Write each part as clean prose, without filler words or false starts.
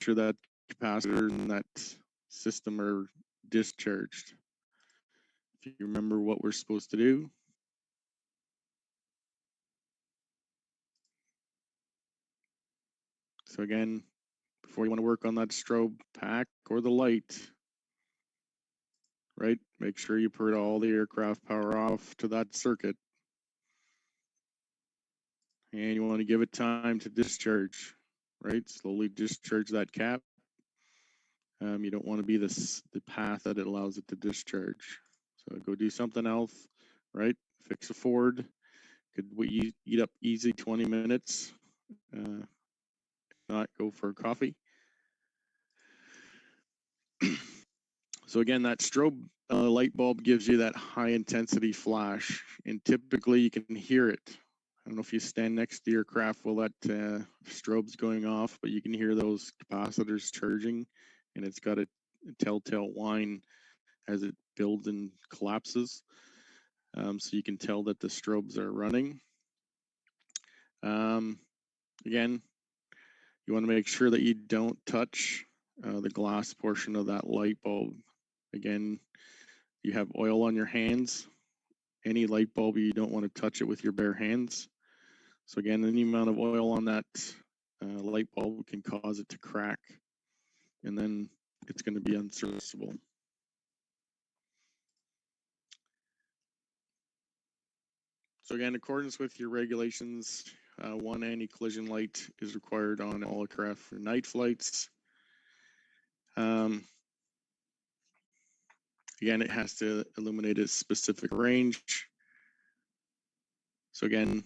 sure that capacitor and that system are discharged. If you remember what we're supposed to do. So again, before you want to work on that strobe pack or the light, right, make sure you put all the aircraft power off to that circuit. And you want to give it time to discharge, right? Slowly discharge that cap. You don't want to be the path that it allows it to discharge. So go do something else, right? Fix a Ford. Could we eat up easy 20 minutes? Not go for a coffee. So again, that strobe light bulb gives you that high intensity flash, and typically you can hear it. I don't know if you stand next to your craft while that strobe's going off, but you can hear those capacitors charging, and it's got a telltale whine as it builds and collapses. So you can tell that the strobes are running. Again, you want to make sure that you don't touch the glass portion of that light bulb. Again, you have oil on your hands. Any light bulb, you don't want to touch it with your bare hands. So again, any amount of oil on that light bulb can cause it to crack, and then it's going to be unserviceable. So again, in accordance with your regulations, one anti-collision light is required on all aircraft for night flights. Again, it has to illuminate a specific range. So again,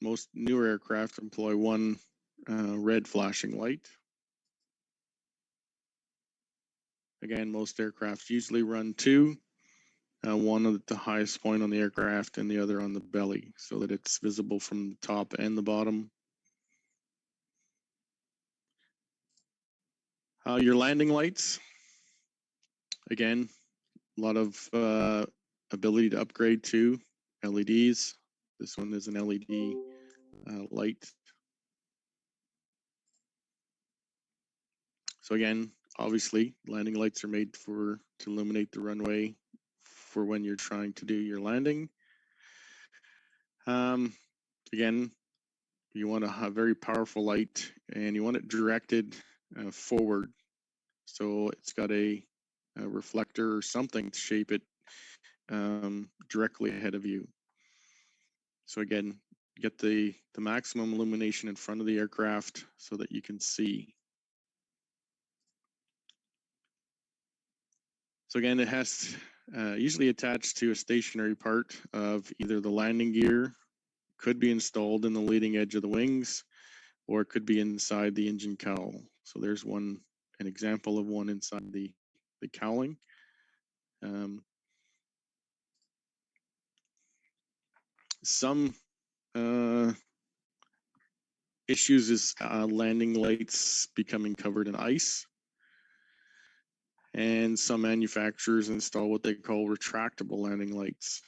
most newer aircraft employ one red flashing light. Again, most aircraft usually run two, one at the highest point on the aircraft and the other on the belly, so that it's visible from the top and the bottom. Your landing lights, again, a lot of ability to upgrade to LEDs. This one is an LED light. So again, obviously, landing lights are made to illuminate the runway for when you're trying to do your landing. Again, you want a very powerful light, and you want it directed forward. So it's got a reflector or something to shape it directly ahead of you. So again, get the maximum illumination in front of the aircraft so that you can see. So again, it has usually attached to a stationary part of either the landing gear, could be installed in the leading edge of the wings, or it could be inside the engine cowl. So there's an example of one inside the cowling. Some issues is landing lights becoming covered in ice. And some manufacturers install what they call retractable landing lights.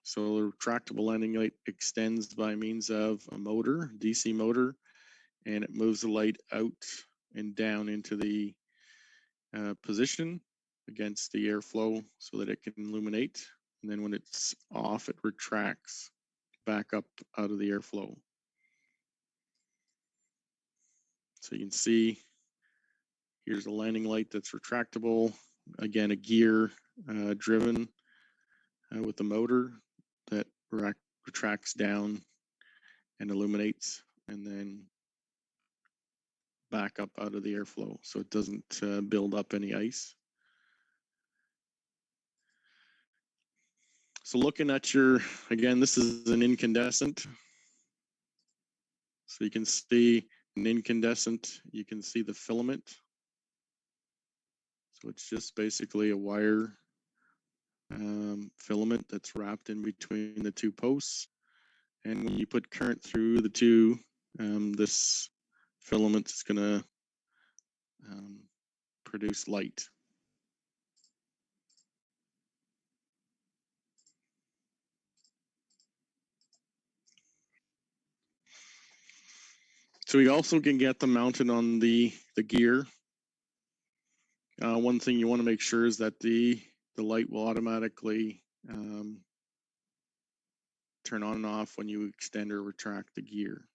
So the retractable landing light extends by means of a motor, DC motor, and it moves the light out and down into the position against the airflow so that it can illuminate. And then when it's off, it retracts back up out of the airflow. So you can see here's a landing light that's retractable. Again, a gear driven with the motor that retracts down and illuminates, and then back up out of the airflow so it doesn't build up any ice. So looking at again, this is an incandescent. So you can see an incandescent, you can see the filament. So it's just basically a wire filament that's wrapped in between the two posts. And when you put current through the two, this filament is going to produce light. So So we also can get them mounted on the gear. One thing you want to make sure is that the light will automatically turn on and off when you extend or retract the gear.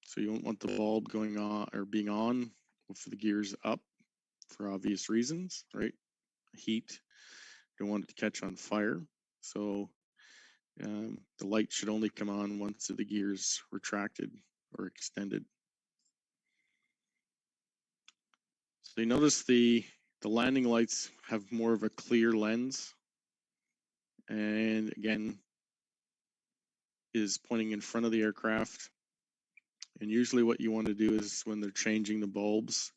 So you don't want the bulb going on or being on if the gear's up for obvious reasons, right? Heat, you don't want it to catch on fire. So the light should only come on once the gear's retracted or extended. So you notice the landing lights have more of a clear lens, and again is pointing in front of the aircraft. And usually what you want to do is when they're changing the bulbs,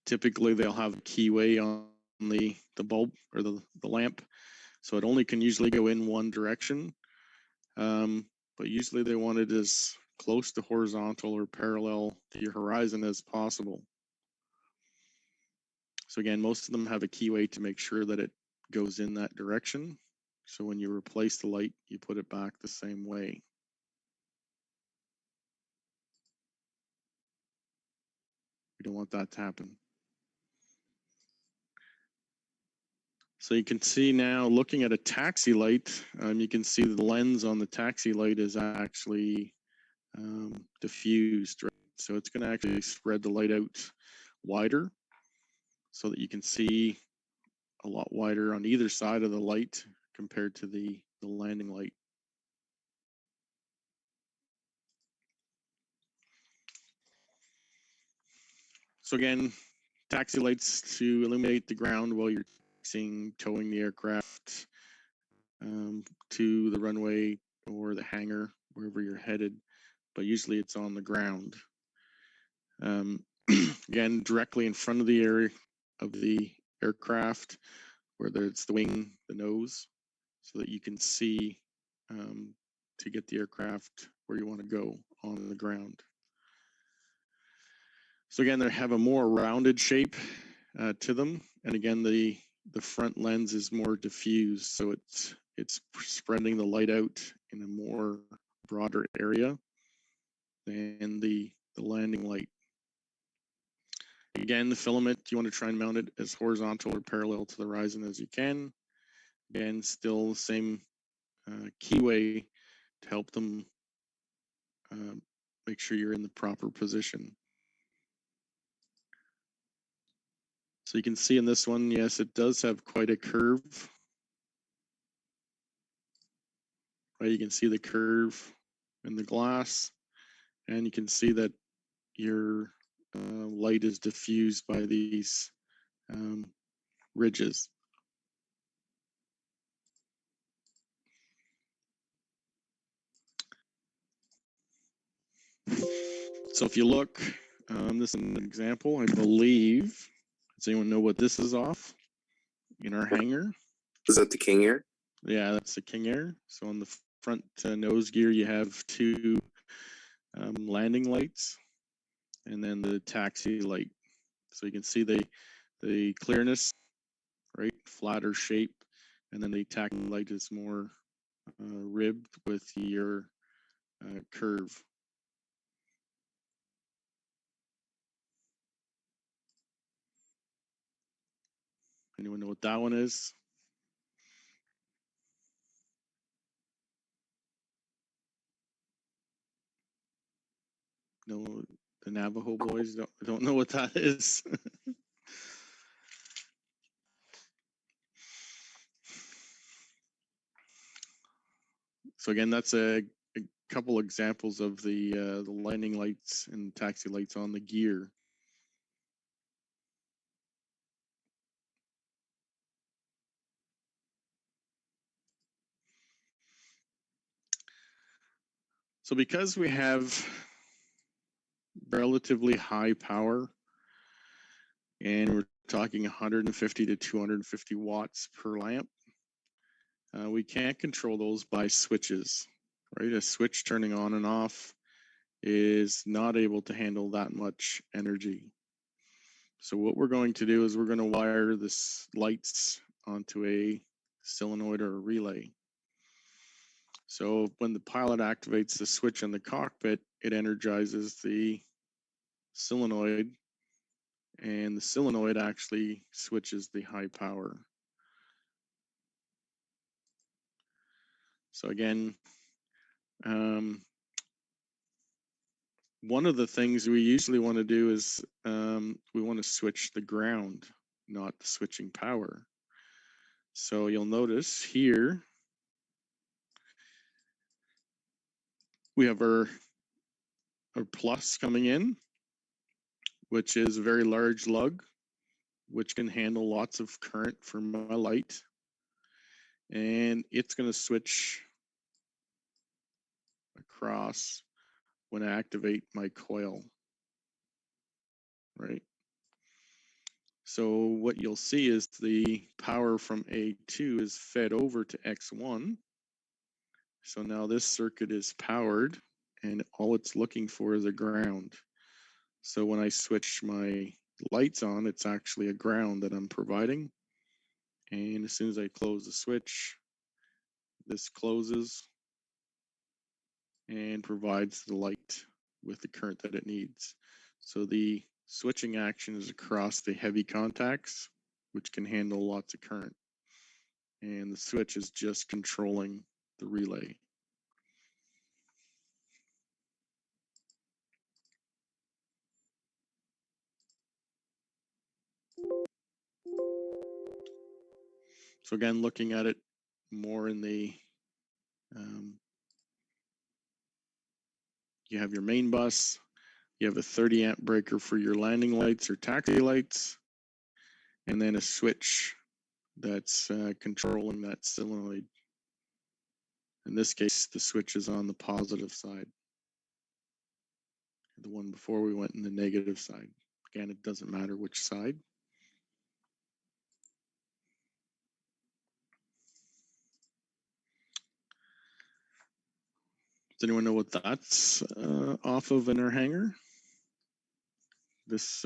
typically they'll have a keyway on the bulb or the lamp, so it only can usually go in one direction, but usually they want it as close to horizontal or parallel to your horizon as possible. So again, most of them have a keyway to make sure that it goes in that direction. So when you replace the light, you put it back the same way. We don't want that to happen. So you can see now, looking at a taxi light, you can see the lens on the taxi light is actually diffused, right? So it's going to actually spread the light out wider so that you can see a lot wider on either side of the light compared to the landing light. So again, taxi lights to illuminate the ground while you're towing the aircraft to the runway or the hangar, wherever you're headed, but usually it's on the ground. Again, directly in front of the area of the aircraft, whether it's the wing, the nose, so that you can see to get the aircraft where you want to go on the ground. So again, they have a more rounded shape to them, and again, the front lens is more diffused, so it's spreading the light out in a more broader area than the landing light. Again, the filament, you want to try and mount it as horizontal or parallel to the horizon as you can. Again, still the same keyway to help them make sure you're in the proper position. So you can see in this one, yes, it does have quite a curve. Right, you can see the curve in the glass, and you can see that your light is diffused by these ridges. So if you look, this is an example, I believe. Does anyone know what this is off in our hangar? Is that the King Air? Yeah, that's the King Air. So on the front nose gear, you have two landing lights, and then the taxi light. So you can see the clearness, right, flatter shape, and then the taxi light is more ribbed with your curve. Anyone know what that one is? No, the Navajo boys don't know what that is. So again, that's a couple examples of the landing lights and taxi lights on the gear. So because we have relatively high power, and we're talking 150 to 250 watts per lamp, we can't control those by switches, right? A switch turning on and off is not able to handle that much energy. So what we're going to do is we're going to wire this lights onto a solenoid or a relay. So when the pilot activates the switch in the cockpit, it energizes the solenoid, and the solenoid actually switches the high power. So again, one of the things we usually want to do is we want to switch the ground, not the switching power. So you'll notice here we have our plus coming in, which is a very large lug, which can handle lots of current for my light. And it's going to switch across when I activate my coil, right? So what you'll see is the power from A2 is fed over to X1. So now this circuit is powered, and all it's looking for is a ground. So when I switch my lights on, it's actually a ground that I'm providing. And as soon as I close the switch, this closes and provides the light with the current that it needs. So the switching action is across the heavy contacts, which can handle lots of current. And the switch is just controlling the relay. So again, looking at it more in the, you have your main bus, you have a 30 amp breaker for your landing lights or taxi lights, and then a switch that's controlling that solenoid. In this case, the switch is on the positive side. The one before we went in the negative side. Again, it doesn't matter which side. Does anyone know what that's off of in our hanger? This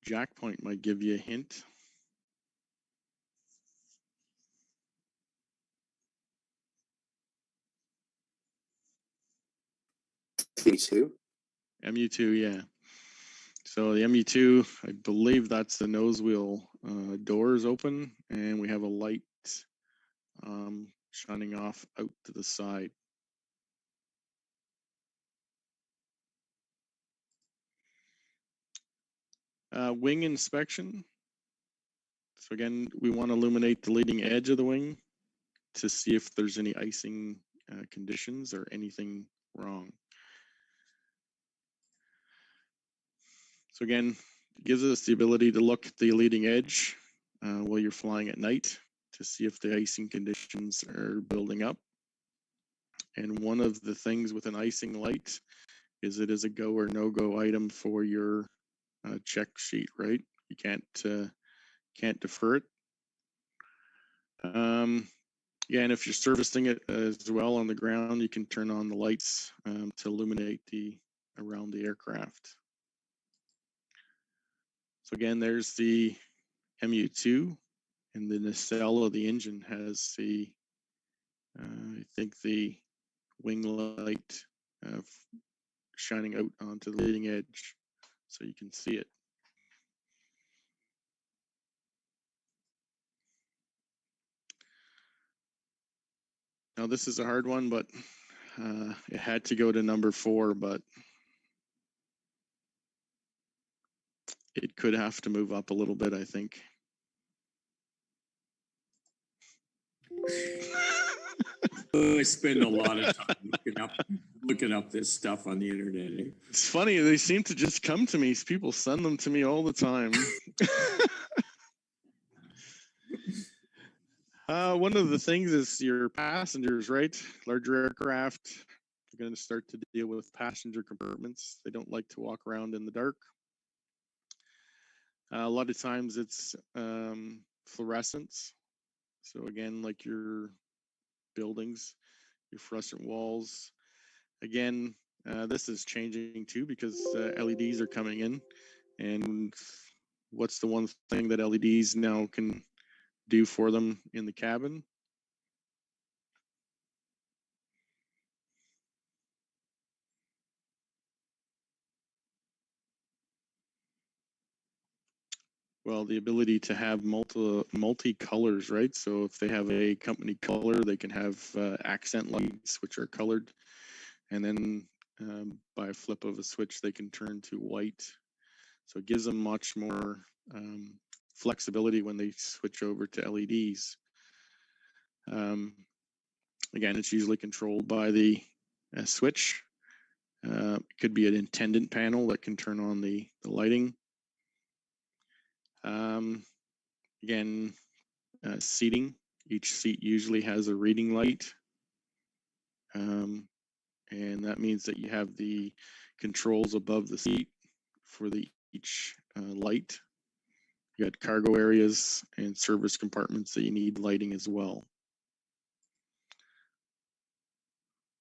jack point might give you a hint. MU2? MU2, yeah. So the MU2, I believe that's the nose wheel doors open, and we have a light shining off out to the side. Wing inspection. So again, we want to illuminate the leading edge of the wing to see if there's any icing conditions or anything wrong. So again, it gives us the ability to look at the leading edge while you're flying at night to see if the icing conditions are building up. And one of the things with an icing light is it is a go or no go item for your check sheet, right? You can't defer it. Yeah, and if you're servicing it as well on the ground, you can turn on the lights to illuminate around the aircraft. So again, there's the MU2, and the nacelle of the engine has the, I think the wing light shining out onto the leading edge, so you can see it. Now this is a hard one, but it had to go to number 4, but it could have to move up a little bit, I think. I spend a lot of time looking up this stuff on the internet. It's funny, they seem to just come to me. People send them to me all the time. One of the things is your passengers, right? Larger aircraft, you're going to start to deal with passenger compartments. They don't like to walk around in the dark. A lot of times it's fluorescence. So again, like your buildings, your fluorescent walls. Again, this is changing too because LEDs are coming in. And what's the one thing that LEDs now can do for them in the cabin? well, the ability to have multi-colors, right? So if they have a company color, they can have accent lights, which are colored. And then by a flip of a switch, they can turn to white. So it gives them much more flexibility when they switch over to LEDs. Again, it's usually controlled by the switch. It could be an attendant panel that can turn on the lighting. Again, seating. Each seat usually has a reading light. And that means that you have the controls above the seat for each light. You got cargo areas and service compartments that you need lighting as well.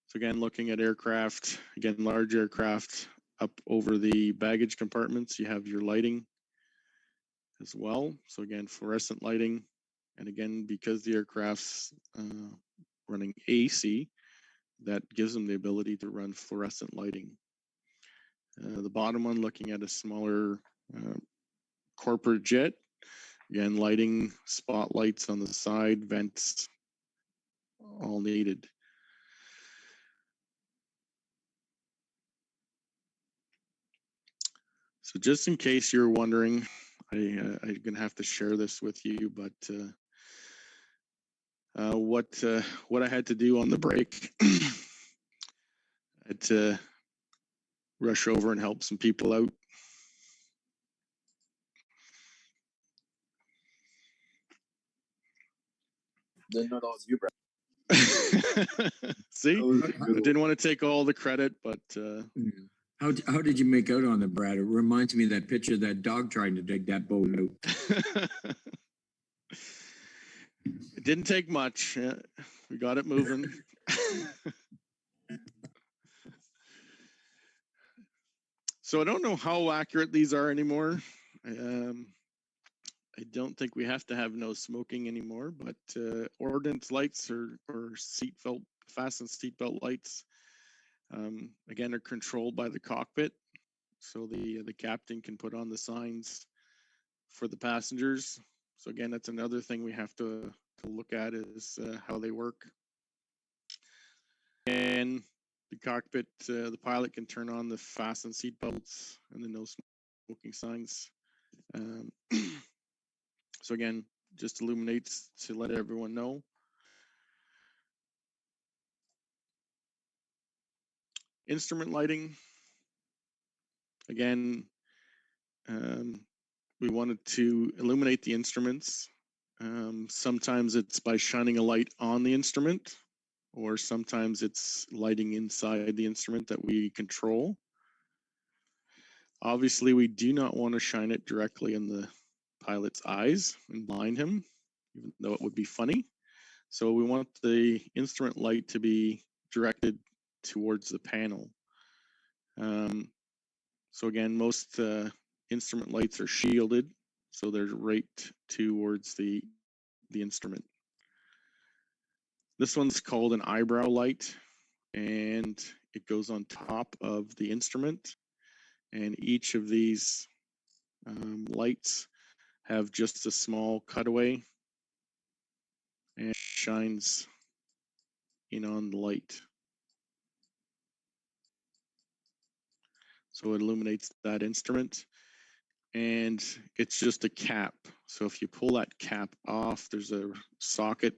So again, looking at aircraft, again, large aircraft, up over the baggage compartments, you have your lighting as well. So again, fluorescent lighting. And again, because the aircraft's running AC, that gives them the ability to run fluorescent lighting. The bottom one, looking at a smaller corporate jet, again, lighting, spotlights on the side, vents, all needed. So just in case you're wondering, I'm gonna have to share this with you, but what I had to do on the break, I had to rush over and help some people out. Then not all you, Brad. See, I didn't want to take all the credit, but How did you make out on the Brad? It reminds me of that picture of that dog trying to dig that boat out. it didn't take much. We got it moving. So I don't know how accurate these are anymore. I don't think we have to have no smoking anymore, but ordinance lights or seatbelt, fastened seatbelt lights, again, are controlled by the cockpit. So the captain can put on the signs for the passengers. So again, that's another thing we have to look at is how they work. And the cockpit, the pilot can turn on the fastened seatbelts and the no smoking signs. So again, just illuminates to let everyone know. Instrument lighting. Again, we wanted to illuminate the instruments. Sometimes it's by shining a light on the instrument, or sometimes it's lighting inside the instrument that we control. Obviously, we do not want to shine it directly in the pilot's eyes and blind him, even though it would be funny. So we want the instrument light to be directed towards the panel. So again, most instrument lights are shielded, so they're right towards the instrument. This one's called an eyebrow light, and it goes on top of the instrument. And each of these lights have just a small cutaway and shines in on the light. So it illuminates that instrument, and it's just a cap. So if you pull that cap off, there's a socket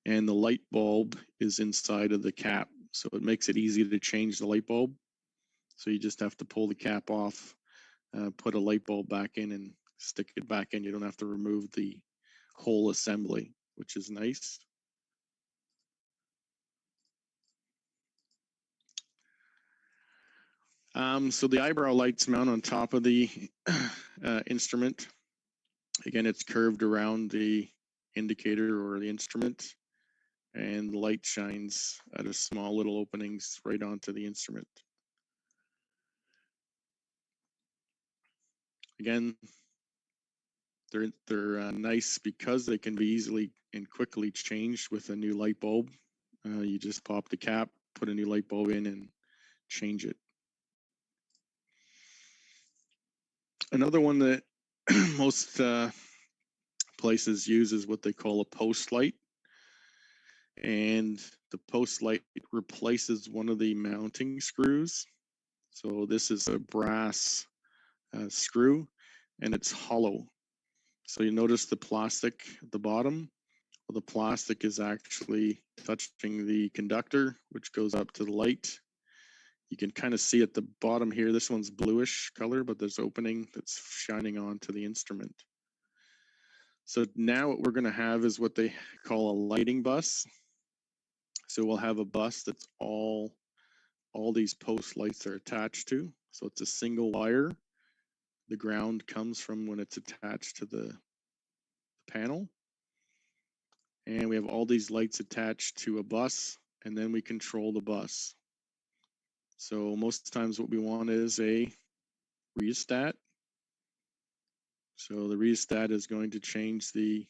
and the light bulb is inside of the cap. So it makes it easy to change the light bulb. So you just have to pull the cap off, put a light bulb back in and stick it back in. You don't have to remove the whole assembly, which is nice. So the eyebrow lights mount on top of the instrument. Again, it's curved around the indicator or the instrument, and the light shines at a small little openings right onto the instrument. Again, they're nice because they can be easily and quickly changed with a new light bulb. You just pop the cap, put a new light bulb in, and change it. Another one that most places uses what they call a post light, and the post light replaces one of the mounting screws. So this is a brass screw, and it's hollow. So you notice the plastic at the bottom. Well, the plastic is actually touching the conductor, which goes up to the light. You can kind of see at the bottom here, this one's bluish color, but there's opening that's shining onto the instrument. So now what we're going to have is what they call a lighting bus. So we'll have a bus that's all these post lights are attached to. So it's a single wire. The ground comes from when it's attached to the panel. And we have all these lights attached to a bus, and then we control the bus. So most times what we want is a rheostat. So the rheostat is going to change the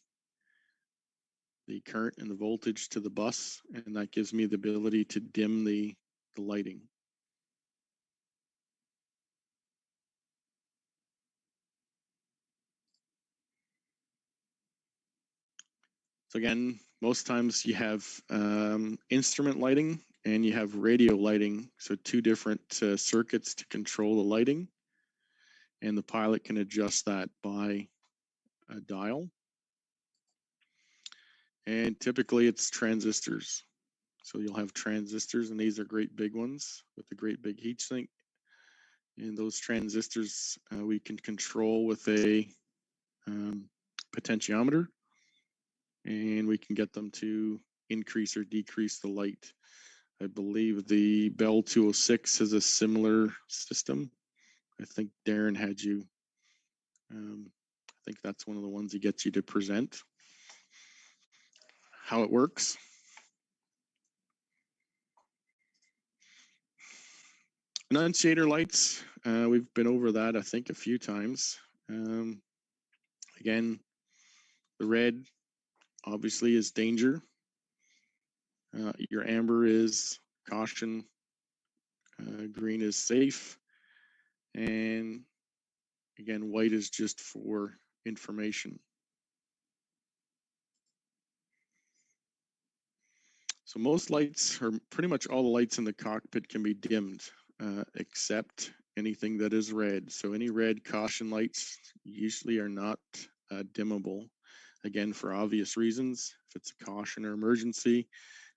current and the voltage to the bus, and that gives me the ability to dim the lighting. So again, most times you have instrument lighting and you have radio lighting. So two different circuits to control the lighting, and the pilot can adjust that by a dial. And typically it's transistors. So you'll have transistors, and these are great big ones with a great big heat sink. And those transistors we can control with a potentiometer, and we can get them to increase or decrease the light. I believe the Bell 206 has a similar system. I think Darren had you, I think that's one of the ones he gets you to present how it works. Annunciator lights, we've been over that, I think, a few times. Again, the red obviously is danger. Your amber is caution. Green is safe. And again, white is just for information. So most lights, or pretty much all the lights in the cockpit, can be dimmed, except anything that is red. So any red caution lights usually are not dimmable. Again, for obvious reasons. If it's a caution or emergency,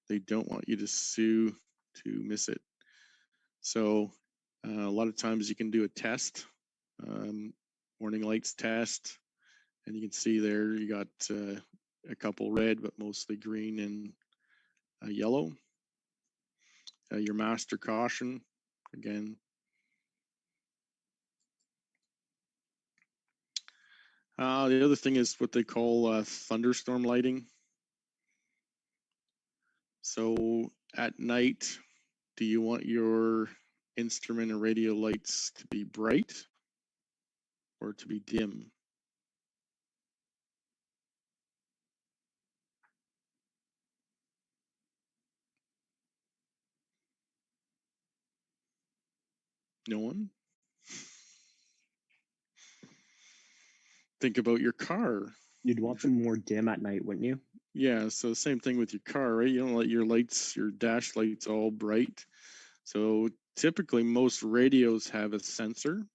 they don't want you to miss it. So a lot of times you can do a test, warning lights test, and you can see there you got a couple red, but mostly green and yellow. Your master caution, again. The other thing is what they call thunderstorm lighting. So at night, do you want your instrument and radio lights to be bright or to be dim? No one? Think about your car. You'd want them more dim at night, wouldn't you? Yeah, so same thing with your car, right? You don't let your lights, your dash lights all bright. So typically most radios have a sensor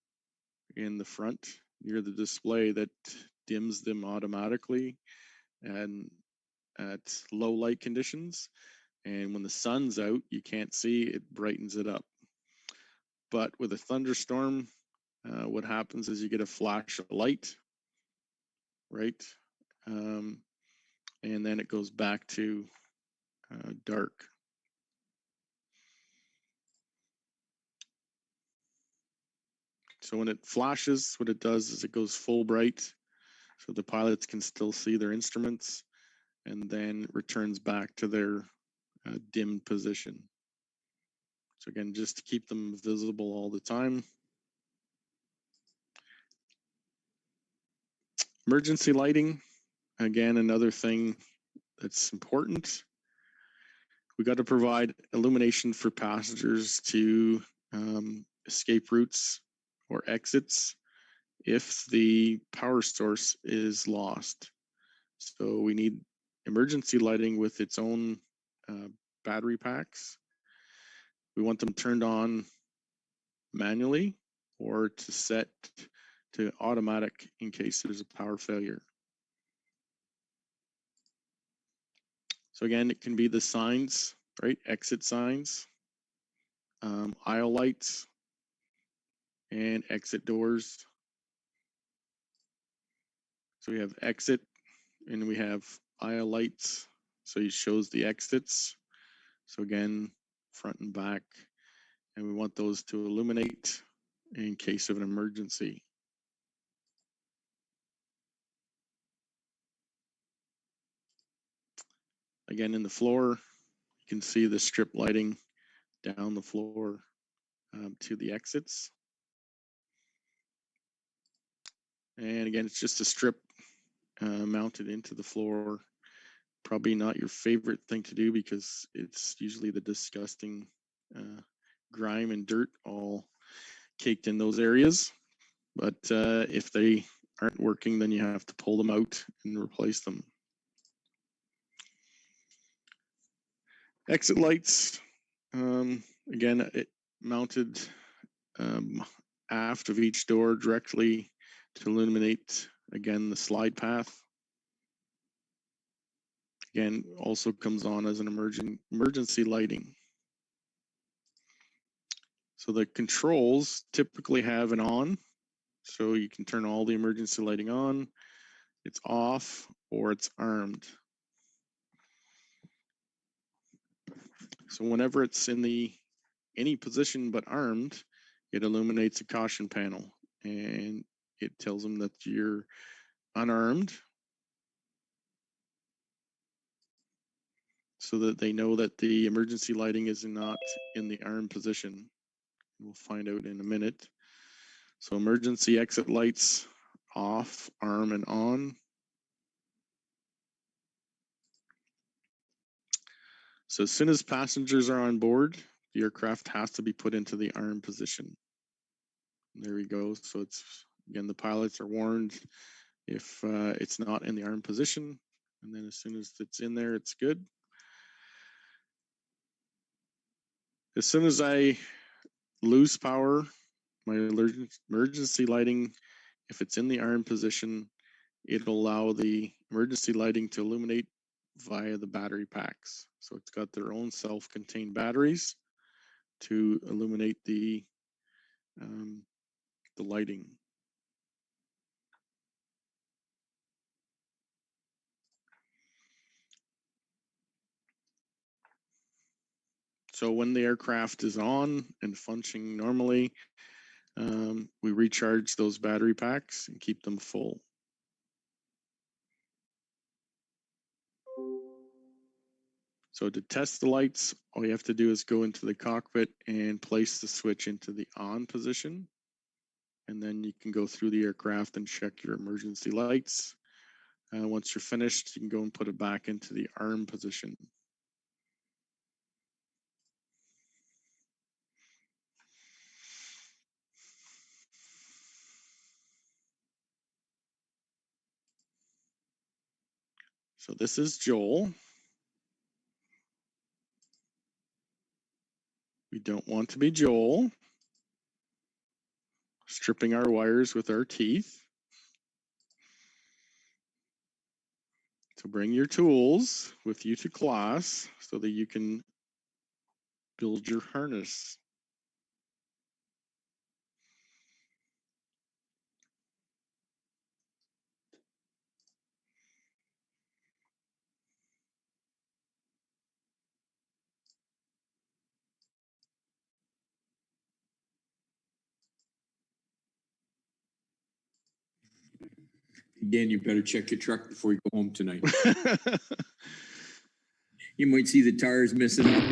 in the front near the display that dims them automatically and at low light conditions. And when the sun's out, you can't see, it brightens it up. But with a thunderstorm, what happens is you get a flash of light, right? And then it goes back to dark. So when it flashes, what it does is it goes full bright, so the pilots can still see their instruments, and then returns back to their dimmed position. So again, just to keep them visible all the time. Emergency lighting, again, another thing that's important. We got to provide illumination for passengers to escape routes or exits if the power source is lost. So we need emergency lighting with its own battery packs. We want them turned on manually or to set to automatic in case there's a power failure. So again, it can be the signs, right? Exit signs, aisle lights, and exit doors. So we have exit and we have aisle lights. So it shows the exits. So again, front and back. And we want those to illuminate in case of an emergency. Again, in the floor, you can see the strip lighting down the floor to the exits. And again, it's just a strip mounted into the floor. Probably not your favorite thing to do because it's usually the disgusting grime and dirt all caked in those areas. But if they aren't working, then you have to pull them out and replace them. Exit lights, again, it mounted aft of each door directly to illuminate, again, the slide path. Again, also comes on as an emergency lighting. So the controls typically have an on, so you can turn all the emergency lighting on, it's off, or it's armed. So whenever it's in any position but armed, it illuminates a caution panel and it tells them that you're unarmed so that they know that the emergency lighting is not in the armed position. We'll find out in a minute. So emergency exit lights off, arm, and on. So as soon as passengers are on board, the aircraft has to be put into the arm position. There we go. So it's, again, the pilots are warned if it's not in the arm position. And then as soon as it's in there, it's good. As soon as I lose power, my emergency lighting, if it's in the arm position, it'll allow the emergency lighting to illuminate via the battery packs. So it's got their own self-contained batteries to illuminate the lighting. So when the aircraft is on and functioning normally, we recharge those battery packs and keep them full. So to test the lights, all you have to do is go into the cockpit and place the switch into the on position. And then you can go through the aircraft and check your emergency lights. Once you're finished, you can go and put it back into the arm position. So this is Joel. We don't want to be Joel. Stripping our wires with our teeth. So bring your tools with you to class so that you can build your harness. Again, you better check your truck before you go home tonight. You might see the tires missing out.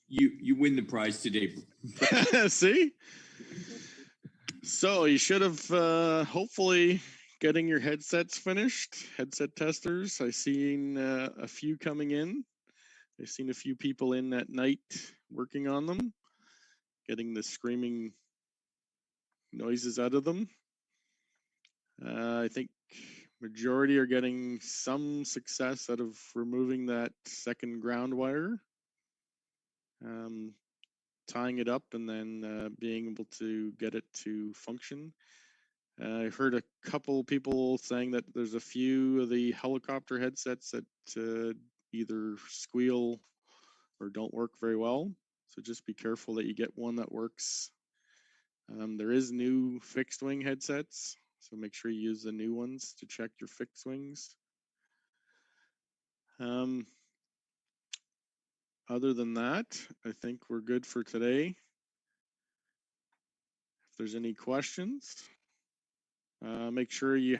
You win the prize today. See? So you should have hopefully getting your headsets finished, headset testers. I've seen a few coming in. I've seen a few people in at night working on them, getting the screaming noises out of them. I think majority are getting some success out of removing that second ground wire, tying it up, and then being able to get it to function. I've heard a couple people saying that there's a few of the helicopter headsets that either squeal or don't work very well. So just be careful that you get one that works. There is new fixed wing headsets, so make sure you use the new ones to check your fixed wings. Other than that, I think we're good for today. If there's any questions, make sure you